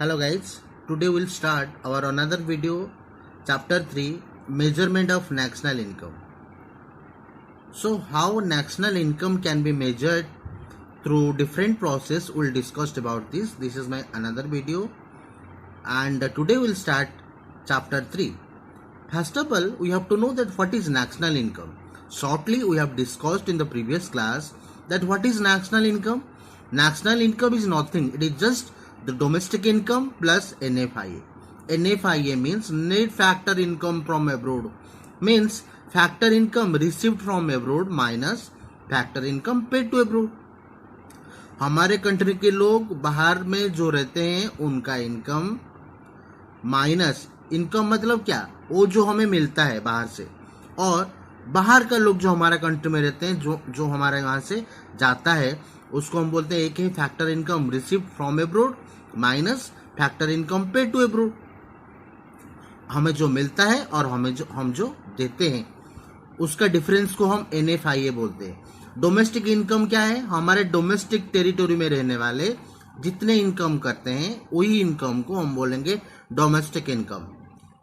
Hello guys, today we'll start our another video, chapter 3, measurement of national income. So how national income can be measured through different process, we'll discuss about this. This is my another video and today we'll start chapter 3. First of all, we have to know that what is national income. Shortly we have discussed in the previous class that what is national income. National income is nothing, it is just the domestic income plus NFIA. NFIA means net factor income from abroad, means factor income received from abroad minus factor income paid to abroad. हमारे country के लोग बाहर में जो रहते हैं उनका income minus income मतलब क्या, वो जो हमें मिलता है बाहर से, और बाहर का लोग जो हमारा कंट्री में रहते हैं जो हमारे यहाँ से जाता है उसको हम बोलते हैं एक है factor income received from abroad minus factor income paid to abroad. हमें जो मिलता है और हम जो देते हैं उसका डिफरेंस को हम NFIA बोलते हैं. डोमेस्टिक इनकम क्या है, हमारे डोमेस्टिक टेरिटोरी में रहने वाले जितने इनकम करते हैं वही इनकम को हम बोलेंगे डोमेस्टिक इनकम.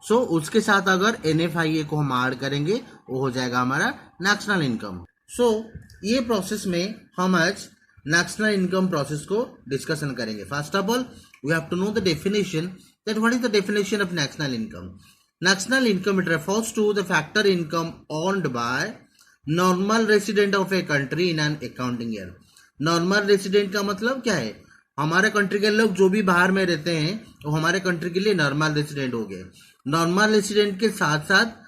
सो उसके साथ अगर NFIA को हम ऐड करेंगे वो हो जाएगा हमारा नेशनल इनकम. सो ये प्रोसेस में हम आज नेशनल इनकम प्रोसेस को डिस्कशन करेंगे. First of all we have to know the definition that what is the definition of national income. National income it refers to the factor income earned by normal resident of a country in an accounting year. Normal resident का मतलब क्या है, हमारे country के लोग जो भी बाहर में रहते हैं वो हमारे कंट्री के लिए नॉर्मल रेसिडेंट हो गए. नॉर्मल रेसिडेंट के साथ साथ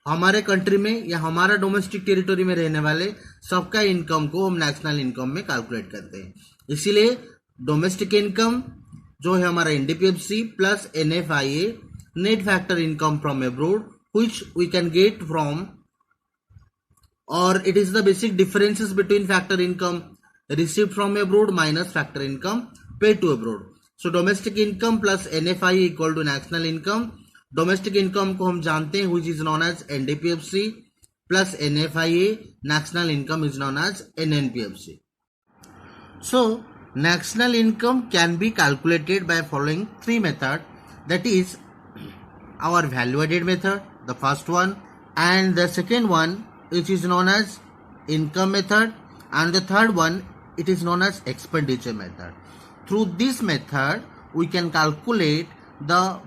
हमारे कंट्री में या हमारा डोमेस्टिक टेरिटोरी में रहने वाले सबका इनकम को हम नेशनल इनकम में कैलकुलेट करते हैं. इसीलिए डोमेस्टिक इनकम जो है हमारा NDPFC plus NFIA net factor income from abroad which we can get from, और it is the basic differences between factor income received from abroad minus factor income paid to abroad. So domestic income plus NFIA equal to national income. Domestic income को हम जानते हैं which is known as NDPFC plus NFIA. National income is known as NNPFC. So national income can be calculated by following three methods, that is our value added method, the first one, and the second one which is known as income method, and the third one it is known as expenditure method. Through this method we can calculate the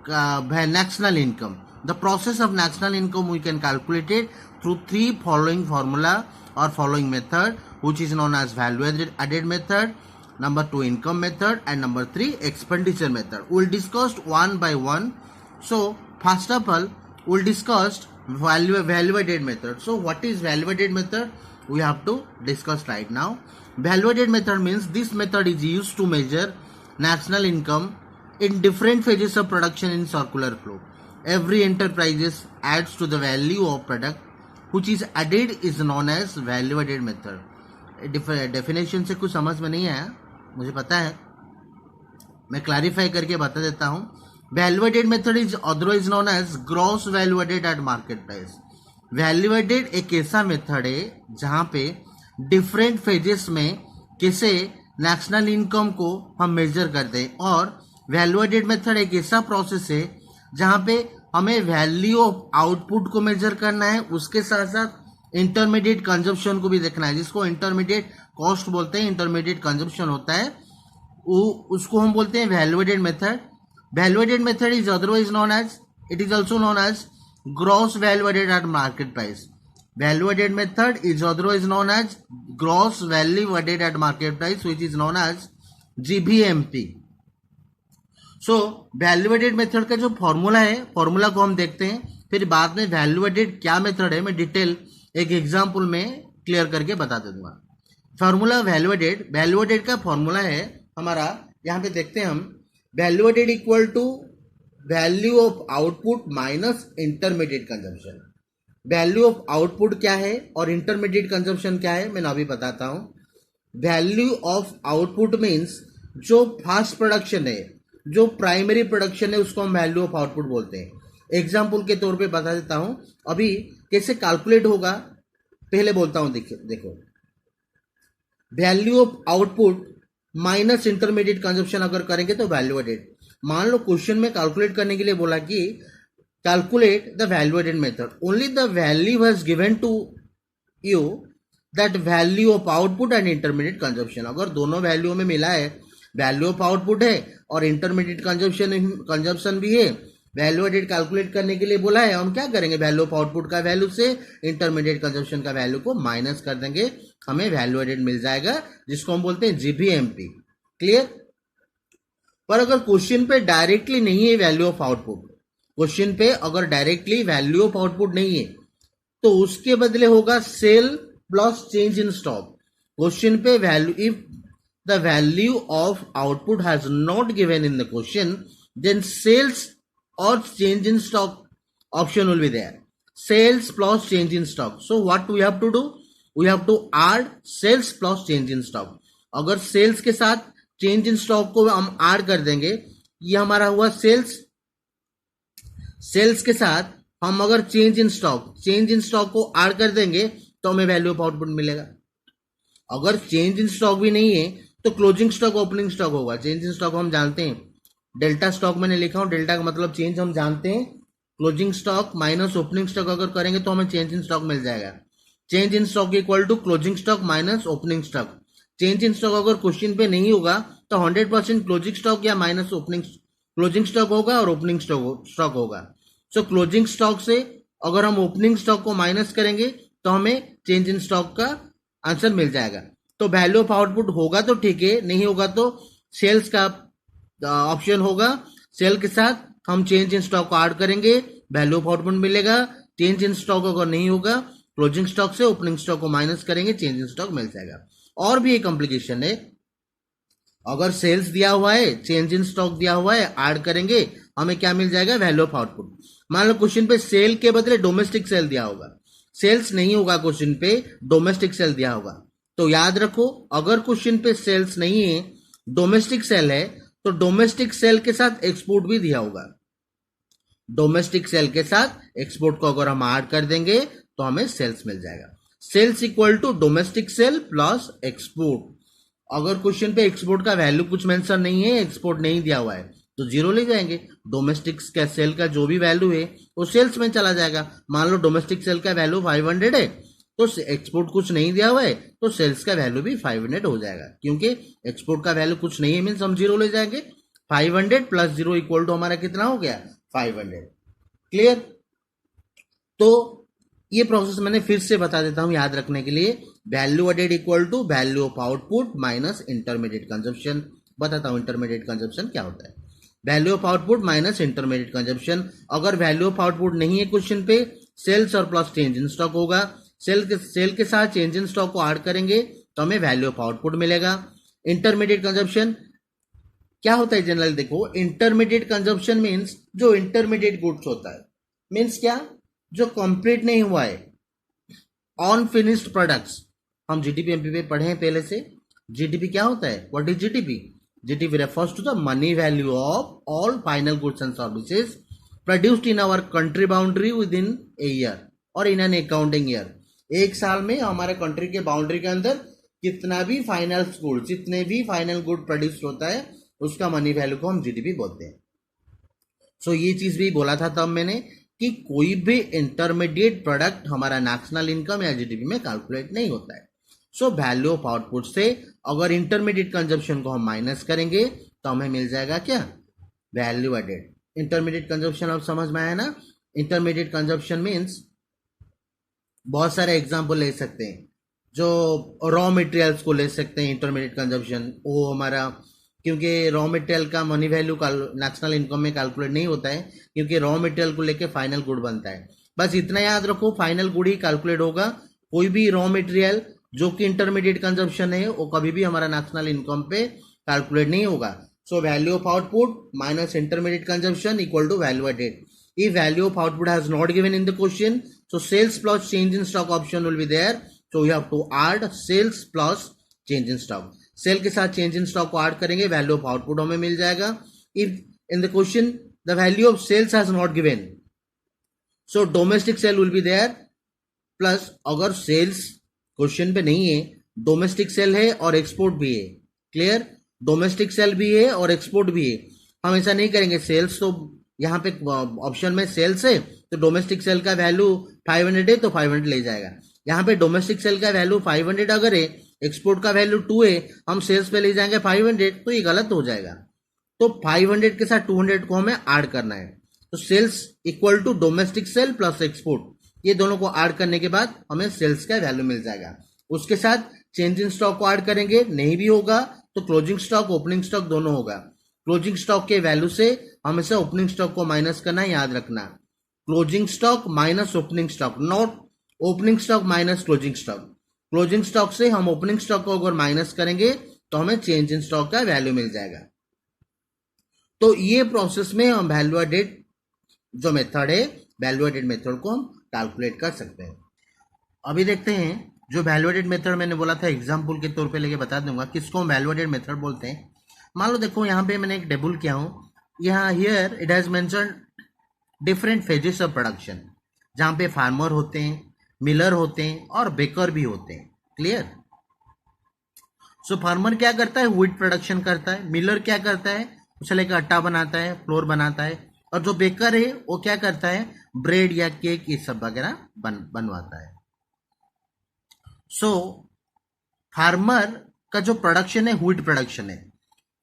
national income. The process of national income we can calculate it through three following formula or following method, which is known as value added method, number 2 income method, and number 3 expenditure method. We'll discuss one by one. So first of all we'll discuss value added method. So what is value added method, we have to discuss right now. Value added method means this method is used to measure national income in different phases of production in circular flow. Every enterprise adds to the value of product which is added is known as value added method. Definition से कुछ समझ में नहीं आया मुझे पता है, मैं क्लैरिफाई करके बता देता हूँ. Value added method is otherwise known as gross value added at market price. Value added एक ऐसा मेथड है जहाँ पे डिफरेंट फेजेस में कैसे नेशनल इनकम को हम मेजर करते हैं, और वैल्यू एडेड मेथड एक ऐसा प्रोसेस है जहाँ पे हमें वैल्यू ऑफ आउटपुट को मेजर करना है, उसके साथ साथ इंटरमीडिएट कंजप्शन को भी देखना है, जिसको इंटरमीडिएट कॉस्ट बोलते हैं, इंटरमीडिएट कंजप्शन होता है, उसको हम बोलते हैं value added method. Value added method is otherwise known as, it is also known as gross value added at market price. Value added method is otherwise known as gross value added at market price which is known as GVMP. So value added method का जो formula है, formula को हम देखते हैं, फिर बाद में वैल्यू एडेड क्या मेथड है मैं डिटेल एक एग्जांपल में क्लियर करके बता दूंगा. फॉर्मूला वैल्यू एडेड का फॉर्मूला है हमारा, यहाँ पे देखते हैं हम, value added equal to value of output minus intermediate consumption. Value of output क्या है और इंटरमीडिएट कंजम्पशन क्या है मैं अभी बताता हूँ. वैल्यू ऑफ आउटपुट मीन्स जो फास्ट प्रोडक्शन है, जो प्राइमरी प्रोडक्शन है, उसको हम वैल्यू ऑफ आउटपुट बोलते हैं. एग्जाम्पल के तौर पे बता देता हूं अभी कैसे कैलकुलेट होगा, पहले बोलता हूं. देखो value of output minus intermediate consumption अगर करेंगे तो वैल्यू एडेड। मान लो क्वेश्चन में कैलकुलेट करने के लिए बोला कि calculate the value added method, only the value has given to you that value of output and intermediate consumption. अगर दोनों वैल्यू में मिला है, वैल्यू ऑफ आउटपुट है और इंटरमीडिएट कंजप्शन भी है, वैल्यू एडेड कैलकुलेट करने के लिए बोला है, हम क्या करेंगे, वैल्यू ऑफ आउटपुट का वैल्यू से इंटरमीडिएट कंजप्शन का वैल्यू को माइनस कर देंगे, हमें वैल्यू एडेड मिल जाएगा, जिसको हम बोलते हैं जीबीएमपी। क्लियर? पर अगर क्वेश्चन पे डायरेक्टली नहीं है वैल्यू ऑफ आउटपुट, क्वेश्चन पे अगर डायरेक्टली वैल्यू ऑफ आउटपुट नहीं है तो उसके बदले होगा sale plus change in stock. Question पे value, if the value of output has not given in the question, then sales or change in stock option will be there. Sales plus change in stock. So what we have to do? We have to add sales plus change in stock. अगर sales के साथ change in stock को हम add कर देंगे, ये हमारा हुआ sales। sales के साथ हम अगर change in stock को add कर देंगे तो हमें value of output मिलेगा। अगर change in stock भी नहीं है तो closing stock opening stock होगा। change in stock हम जानते हैं, डेल्टा स्टॉक मैंने लिखा हूं, डेल्टा का मतलब चेंज हम जानते हैं, closing stock minus opening stock अगर करेंगे तो हमें चेंज इन स्टॉक मिल जाएगा। Change in stock equal to closing stock minus opening stock. Change in stock अगर क्वेश्चन पे नहीं होगा तो 100% क्लोजिंग स्टॉक या माइनस ओपनिंग क्लोजिंग स्टॉक होगा और ओपनिंग स्टॉक होगा। सो क्लोजिंग स्टॉक से अगर हम ओपनिंग स्टॉक को माइनस करेंगे तो हमें चेंज इन स्टॉक का आंसर मिल जाएगा। तो वैल्यू ऑफ आउटपुट होगा तो ठीक है, नहीं होगा तो सेल्स का ऑप्शन होगा। सेल के साथ हम चेंज इन स्टॉक को ऐड करेंगे, वैल्यू ऑफ आउटपुट मिलेगा। चेंज इन स्टॉक अगर नहीं होगा, क्लोजिंग स्टॉक से ओपनिंग स्टॉक को माइनस करेंगे, चेंज इन स्टॉक मिल जाएगा। और भी एक कॉम्प्लिकेशन है, अगर सेल्स दिया हुआ है, चेंज इन स्टॉक दिया हुआ है, ऐड करेंगे, हमें क्या मिल जाएगा, वैल्यू ऑफ आउटपुट। मान लो क्वेश्चन पे सेल के बदले डोमेस्टिक सेल दिया होगा, सेल्स नहीं होगा क्वेश्चन पे, डोमेस्टिक सेल दिया होगा। तो याद रखो, अगर क्वेश्चन पे सेल्स नहीं है, डोमेस्टिक सेल है, तो डोमेस्टिक सेल के साथ एक्सपोर्ट भी दिया होगा। डोमेस्टिक सेल के साथ एक्सपोर्ट को अगर हम ऐड कर देंगे तो हमें सेल्स मिल जाएगा। Sales equal to domestic sale plus export. अगर क्वेश्चन पे एक्सपोर्ट का वैल्यू कुछ मेंशन नहीं है, एक्सपोर्ट नहीं दिया हुआ है, तो जीरो ले जाएंगे। डोमेस्टिक सेल का जो भी वैल्यू है वो सेल्स में चला जाएगा। मान लो डोमेस्टिक सेल का वैल्यू 500 है, तो एक्सपोर्ट कुछ नहीं दिया हुआ है, तो सेल्स का वैल्यू भी 500 हो जाएगा, क्योंकि एक्सपोर्ट का वैल्यू कुछ नहीं है, मीन्स हम जीरो ले जाएंगे। 500 प्लस जीरो इक्वल टू हमारा कितना हो गया, 500। क्लियर? तो ये प्रोसेस मैंने फिर से बता देता हूं याद रखने के लिए। Value added equal to value of output minus intermediate consumption. बताता हूं इंटरमीडिएट कंजप्शन क्या होता है। Value of output minus intermediate consumption. अगर वैल्यू ऑफ आउटपुट नहीं है क्वेश्चन पे, सेल्स और प्लस चेंज इन स्टॉक होगा। सेल के साथ चेंज इन स्टॉक को ऐड करेंगे तो हमें वैल्यू ऑफ आउटपुट मिलेगा। इंटरमीडिएट कंजप्शन क्या होता है जनरली, देखो, इंटरमीडिएट कंजप्शन मीन्स जो इंटरमीडिएट गुड्स होता है, मीन्स क्या, जो कंप्लीट नहीं हुआ है, अनफिनिश्ड प्रोडक्ट्स। हम जीडीपी एमपी पे पढ़े हैं पहले से। जीडीपी क्या होता है, what is GDP? GDP refers to the money value of all final goods and services produced in our country boundary within a year और इन एन अकाउंटिंग ईयर। एक साल में हमारे कंट्री के बाउंड्री के अंदर कितना भी फाइनल गुड, जितने भी फाइनल गुड प्रोड्यूस होता है, उसका मनी वैल्यू को हम जीडीपी बोलते हैं। सो ये चीज भी बोला था तब मैंने कि कोई भी इंटरमीडिएट प्रोडक्ट हमारा नेशनल इनकम या जीडीपी में कैलकुलेट नहीं होता है। सो वैल्यू ऑफ आउटपुट से अगर इंटरमीडिएट कंजप्शन को हम माइनस करेंगे तो हमें मिल जाएगा क्या, वैल्यू एडेड। इंटरमीडिएट कंजप्शन अब समझ में आया ना? इंटरमीडिएट कंजप्शन मीन्स बहुत सारे एग्जाम्पल ले सकते हैं। जो रॉ मटेरियल्स को ले सकते हैं इंटरमीडिएट कंजप्शन, वो हमारा, क्योंकि रॉ मटेरियल का मनी वैल्यू नेशनल इनकम में कैलकुलेट नहीं होता है, क्योंकि रॉ मटेरियल को लेके फाइनल गुड बनता है। बस इतना याद रखो, फाइनल गुड ही कैलकुलेट होगा। कोई भी रॉ मटेरियल जो कि इंटरमीडिएट कंजप्शन है वो कभी भी हमारा नेशनल इनकम पे कैलकुलेट नहीं होगा। So value of output minus intermediate consumption equal to value added. If value of output has not given in the question, so sales plus change in stock option will be there. So we have to add sales plus change in stock. Sale के साथ change in stock को add करेंगे, value of output हमें मिल जाएगा। If in the question the value of sales has not given, so domestic sale will be there, plus अगर sales question पे नहीं है, डोमेस्टिक सेल है और एक्सपोर्ट भी है, क्लियर, डोमेस्टिक सेल भी है और एक्सपोर्ट भी है। हम ऐसा नहीं करेंगे, सेल्स तो यहाँ पे ऑप्शन में सेल्स है तो डोमेस्टिक सेल का वैल्यू 500 है तो 500 ले जाएगा। यहाँ पे डोमेस्टिक सेल का वैल्यू 500 अगर है, एक्सपोर्ट का वैल्यू 2 है, हम सेल्स पे ले जाएंगे 500, तो ये गलत हो जाएगा। तो 500 के साथ 200 को हमें ऐड करना है। तो sales equal to domestic sale plus export, ये दोनों को ऐड करने के बाद हमें सेल्स का वैल्यू मिल जाएगा। उसके साथ चेंज इन स्टॉक को ऐड करेंगे, नहीं भी होगा तो क्लोजिंग स्टॉक ओपनिंग स्टॉक दोनों होगा। क्लोजिंग स्टॉक के वैल्यू से हमेशा ओपनिंग स्टॉक को माइनस करना, याद रखना। Closing stock minus opening stock, not opening stock minus closing stock. Closing stock से हम ओपनिंग स्टॉक को अगर माइनस करेंगे तो हमें चेंज इन स्टॉक का वैल्यू मिल जाएगा। तो ये प्रोसेस में हम वैल्यू एडेड जो मेथड है, वैल्यू एडेड मेथड को हम कैलकुलेट कर सकते हैं। अभी देखते हैं जो वैल्यू एडेड मेथड मैंने बोला था, एग्जांपल के तौर पे लेके बता दूंगा किसको हम वैल्यू एडेड मेथड बोलते हैं। मान लो देखो यहाँ पे मैंने एक टेबल किया हूँ, यहाँ here it has mention different phases of production, जहाँ पे फार्मर होते हैं, मिलर होते हैं और बेकर भी होते हैं। क्लियर? सो फार्मर क्या करता है, व्हीट प्रोडक्शन करता है। मिलर क्या करता है, उसे लेकर आटा बनाता है, फ्लोर बनाता है। और जो बेकर है वो क्या करता है, ब्रेड या केक ये सब वगैरह बनवाता है। सो फार्मर का जो प्रोडक्शन है व्हीट प्रोडक्शन है।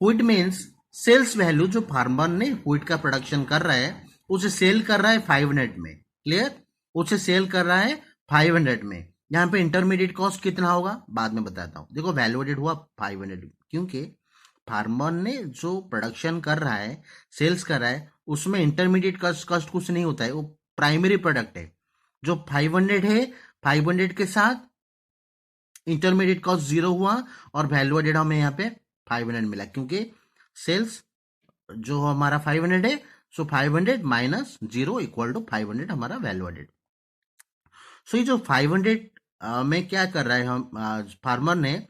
व्हीट मीन्स सेल्स वैल्यू, जो फार्मर ने व्हीट का प्रोडक्शन कर रहा है उसे सेल कर रहा है 500 में। क्लियर? उसे सेल कर रहा है 500 में। यहाँ पे इंटरमीडिएट कॉस्ट कितना होगा बाद में बताता हूँ। देखो वैल्यू एडेड हुआ 500 क्योंकि फार्मर ने जो प्रोडक्शन कर रहा है, सेल्स कर रहा है, उसमें इंटरमीडिएट कॉस्ट कुछ नहीं होता है, वो प्राइमरी प्रोडक्ट है। जो 500 है, 500 के साथ इंटरमीडिएट कॉस्ट 0 हुआ और वैल्यू एडेड हमें यहाँ पे 500 मिला, क्योंकि सेल्स जो हमारा 500 है, सो 500 माइनस 0 इक्वल टू 500 हमारा वैल्यू एडेड। सो ये जो 500 में क्या कर रहा है, हम फार्मर ने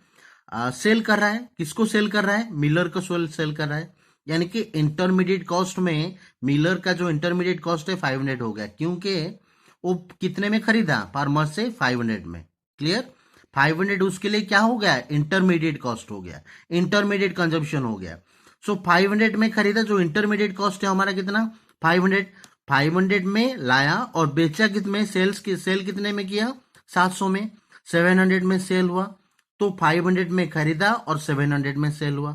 सेल कर रहा है, किसको सेल कर रहा है, मिलर को सेल कर रहा है। यानी कि इंटरमीडिएट कॉस्ट में मिलर का जो इंटरमीडिएट कॉस्ट है 500 हो गया, क्योंकि वो कितने में खरीदा फार्मर से, 500 में। क्लियर? 500 उसके लिए क्या हो गया, इंटरमीडिएट कॉस्ट हो गया, इंटरमीडिएट कंजप्शन हो गया। सो 500 में खरीदा, जो इंटरमीडिएट कॉस्ट है हमारा कितना, 500। 500 में लाया और बेचा कितने, सेल कितने में किया, 700 में। 700 में सेल हुआ, तो 500 में खरीदा और 700 में सेल हुआ,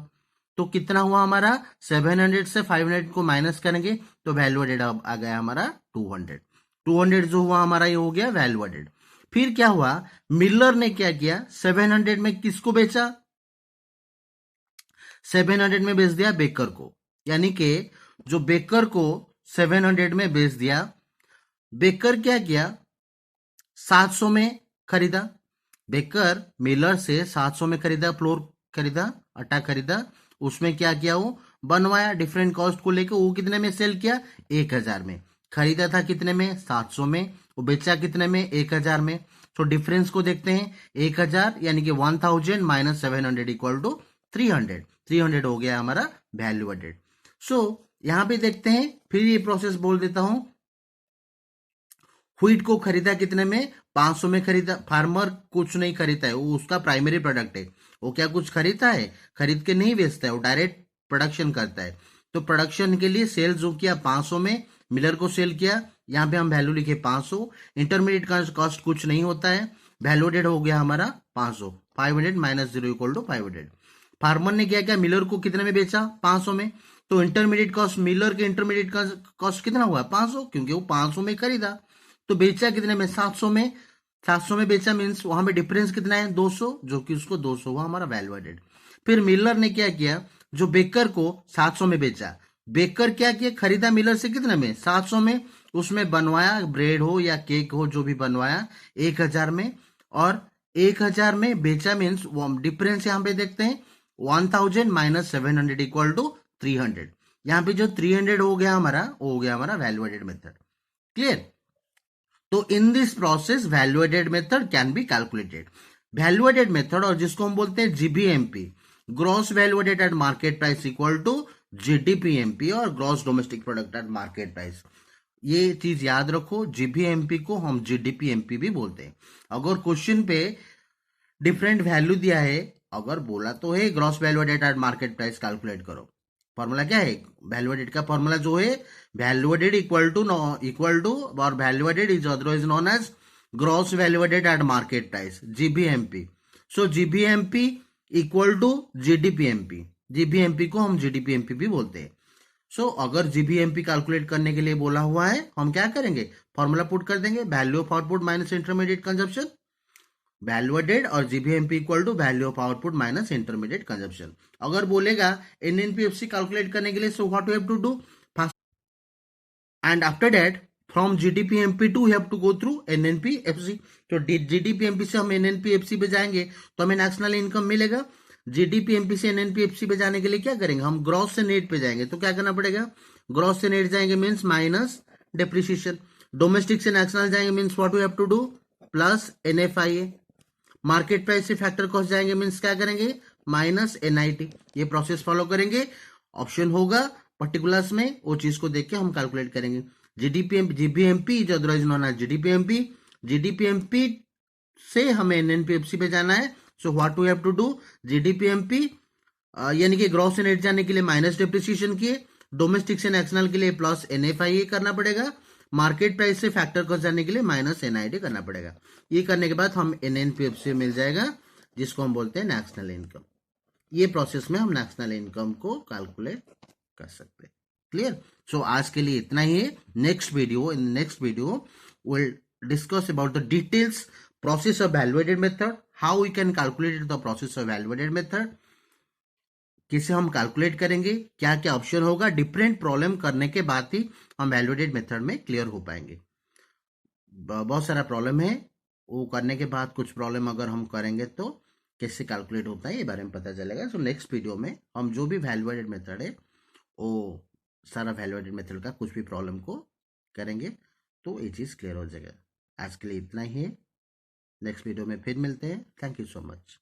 तो कितना हुआ हमारा, 700 से 500 को माइनस करेंगे तो वैल्यू एडेड आ गया हमारा 200। 200 जो हुआ हमारा ये हो गया वैल्यू एडेड। फिर क्या हुआ, मिलर ने क्या किया, 700 में किसको बेचा, 700 में बेच दिया बेकर को। यानी कि जो बेकर को 700 में बेच दिया, बेकर क्या किया, 700 में खरीदा। बेकर मिलर से 700 में खरीदा, फ्लोर खरीदा, आटा खरीदा, उसमें क्या किया, वो बनवाया डिफरेंट कॉस्ट को लेकर। वो कितने में सेल किया, 1000 में। खरीदा था कितने में, 700 में, वो बेचा कितने में, 1000 में। तो डिफरेंस को देखते हैं, 1000 यानी कि 1000 माइनस 700 इक्वल टू 300। 300 हो गया हमारा वैल्यू एडेड। सो यहां पे देखते हैं, फिर ये प्रोसेस बोल देता हूं। व्हीट को खरीदा कितने में, 500 में खरीदा। फार्मर कुछ नहीं खरीदता है, वो उसका प्राइमरी प्रोडक्ट है, वो क्या कुछ खरीदता है, खरीद के नहीं बेचता है, वो डायरेक्ट प्रोडक्शन करता है। तो प्रोडक्शन के लिए सेल जो किया 500 में, मिलर को सेल किया, यहाँ पे हम वैल्यू लिखे 500। इंटरमीडिएट का कॉस्ट कुछ नहीं होता है, वैल्यू एडेड हो गया हमारा 500। 500 माइनस 0 इक्वल टू 500। फार्मर ने क्या किया, मिलर को कितने में बेचा, 500 में। तो इंटरमीडिएट कॉस्ट, मिलर के इंटरमीडिएट का कॉस्ट कितना हुआ, 500, क्योंकि वो 500 में खरीदा। तो बेचा कितने में, 700 में। 700 में बेचा मीन्स वहां पे डिफरेंस कितना है, 200, जो कि उसको 200 हुआ हमारा वैल्यू एडेड। फिर मिलर ने क्या किया, जो बेकर को 700 में बेचा, बेकर क्या किया, खरीदा मिलर से कितने में, 700 में। उसमें बनवाया, ब्रेड हो या केक हो जो भी बनवाया, 1000 में। और 1000 में बेचा मीन्स डिफरेंस यहाँ पे देखते हैं, 1000 माइनस 700 इक्वल टू 300। यहाँ पे जो 300 हो गया हमारा, वो हो गया हमारा वैल्यू एडेड मेथड। क्लियर? तो in this process value added method can be calculated. Value added method, और जिसको हम बोलते हैं GBMP, gross value added at market price equal to GDPMP, और gross domestic product at market price. ये चीज याद रखो, जीबीएमपी को हम जीडीपीएमपी भी बोलते हैं। अगर क्वेश्चन पे डिफरेंट वैल्यू दिया है, अगर बोला तो है gross value added at market price calculate करो, फॉर्मूला क्या है, वैल्यू एडेड का फॉर्मूला जो है वैल्यू एडेड इक्वल टू और value added is otherwise known as gross value added at market price, GBMP. So GBMP equal to GDPMP, GBMP को हम जीडीपीएमपी भी बोलते हैं। सो अगर जीबीएमपी कैलकुलेट करने के लिए बोला हुआ है, हम क्या करेंगे, फॉर्मूला पुट कर देंगे, value of output minus intermediate consumption, value added, और GBMP equal to value of output minus intermediate consumption. अगर बोलेगा एनएनपीएफसी कैलकुलेट करने के लिए, so what we have to do first, and after that from GDPMP to have to go through NNPFC. तो GDPMP से हम एनएनपीएफसी पे जाएंगे तो हमें नेशनल इनकम मिलेगा। जीडीपीएमपी से एनएनपीएफसी पे जाने के लिए क्या करेंगे, हम ग्रॉस से नेट पे जाएंगे। तो क्या करना पड़ेगा, ग्रॉस से नेट जाएंगे मीन्स माइनस डेप्रिसिएशन, डोमेस्टिक से नेशनल जाएंगे means what we have to do plus NFIA, market price से फैक्टर कॉस्ट जाएंगे मीन्स क्या करेंगे माइनस एनआईटी। ये प्रोसेस फॉलो करेंगे, ऑप्शन होगा पर्टिकुलर्स में, वो चीज को देख के हम कैलकुलेट करेंगे। जीबीएमपी जो otherwise known as GDPMP, GDPMP से हमें एनएनपीएफसी पे जाना है। So what we have to do, GDPMP यानी कि ग्रॉस से नेट जाने के लिए माइनस डेप्रिसिएशन किए, डोमेस्टिक से नेशनल के लिए प्लस एनएफआईए करना पड़ेगा, मार्केट प्राइस से फैक्टर कॉस्ट जाने के लिए माइनस एनआईडी करना पड़ेगा। ये करने के बाद हम एनएनपीएफसी मिल जाएगा, जिसको हम बोलते हैं नेशनल इनकम। ये प्रोसेस में हम नेशनल इनकम को कैलकुलेट कर सकते हैं। क्लियर? सो आज के लिए इतना ही है। Next video will discuss about the details process of value added method, how we can calculate the process of value added method, कैसे हम कैलकुलेट करेंगे, क्या क्या ऑप्शन होगा, डिफरेंट प्रॉब्लम करने के बाद ही हम वैल्यूएटेड मेथड में क्लियर हो पाएंगे। बहुत सारा प्रॉब्लम है, वो करने के बाद कुछ प्रॉब्लम अगर हम करेंगे तो कैसे कैलकुलेट होता है ये बारे में पता चलेगा। सो नेक्स्ट वीडियो में हम जो भी वैल्यूएटेड मेथड है वो सारा वैल्यूएटेड मेथड का कुछ भी प्रॉब्लम को करेंगे तो ये चीज़ क्लियर हो जाएगा। आज के लिए इतना ही है, नेक्स्ट वीडियो में फिर मिलते हैं। Thank you so much.